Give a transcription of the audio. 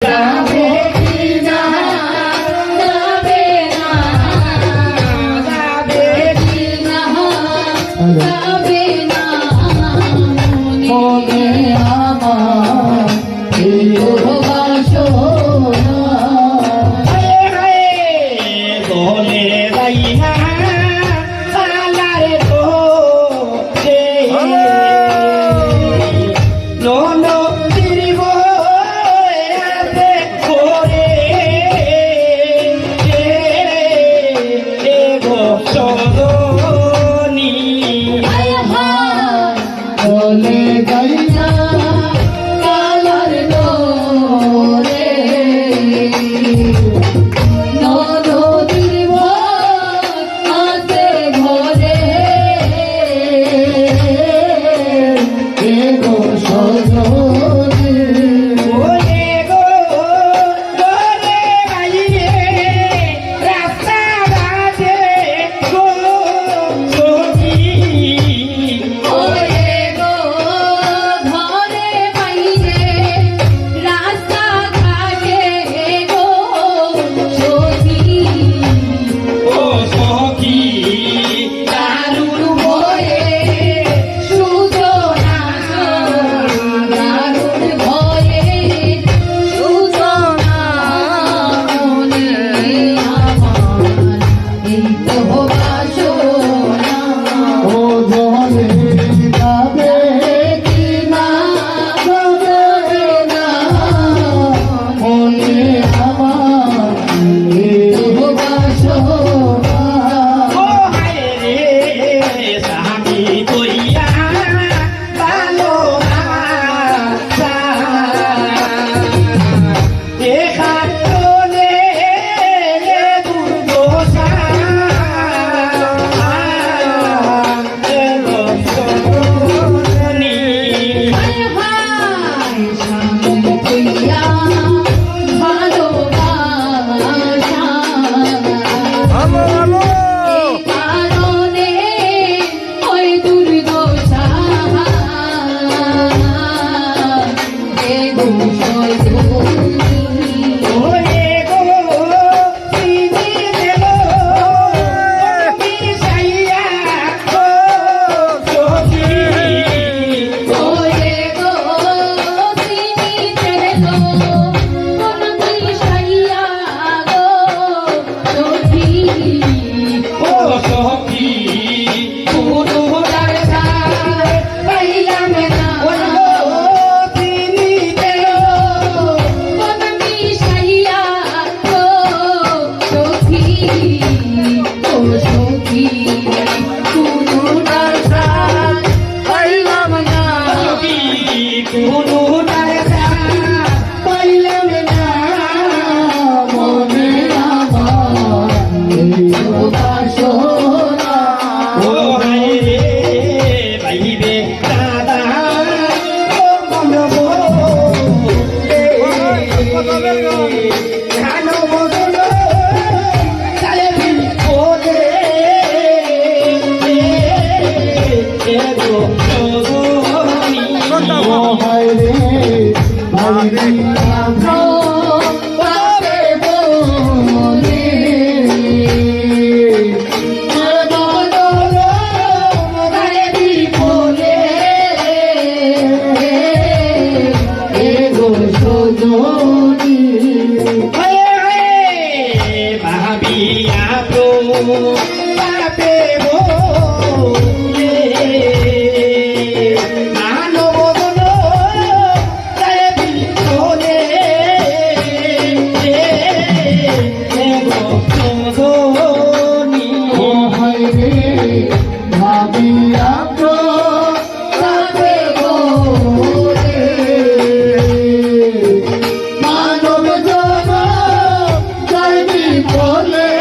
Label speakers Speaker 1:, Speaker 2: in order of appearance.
Speaker 1: যাবে কি না যাবে না যাবে কি না যাবে না মনে আমার এই বাসনা
Speaker 2: দলে রাইহা সালারে তো যে লোনো দিরিব আতে করে এ গো সদনি
Speaker 1: দলে গাইয়া কালার দোরে নদীর হাতে ঘরে এগো সজনে
Speaker 2: ওরে গো দলে গাইয়ে রাস্তা ঘাটে গো সখী
Speaker 1: ওরে গো ঘরে বাইরে রাস্তা ঘাটে গো সখী
Speaker 2: ও সখী
Speaker 1: দারুণ ভয়ে সূচনা দারুণ ভয়ে সূচনা মনে আমার এই তো বাসনা ও জলে যাবে কি না যাবে না মনে আমার এই তো বাসনা
Speaker 2: ও হায় রে স্বামী কইয়া ভালো দেখাতনে দুর্দশা নি
Speaker 1: হায় হায় স্বামী কইয়া ভালোবাসা এই কারণে ওই দুর্দশা এ দুঃসজনী
Speaker 2: ওরে গো চিনি দেব মিশাইয়া গো সখী
Speaker 1: ওরে গো চিনি দেলো কোন মিশাইয়া গো সখী
Speaker 2: ও সখী পুরো দারসা
Speaker 1: পাইলাম না
Speaker 2: ও চিনি দেব
Speaker 1: কোন মিশাইয়া গো সখী ও সখী কোন দাসা পাইলাম না
Speaker 2: সখী পুরো দারসা
Speaker 1: পাইলাম না মনে আমার এই বাসনা
Speaker 2: ও হায় রে বাইবে দাদা ও মনবো জানো বদল চালে বিপদে এগো সজনী
Speaker 1: ও হায় রে ভাই পাবে বলে বদল গায়ে বিপদে এগো সজনী
Speaker 2: ভাবিয়া তো পাবে বলে মানব বদল চালে বিপদে এগো সজনী
Speaker 1: ও হায় রে ভাবিয়া পাবে বলে মানব জনম যাইবি বলে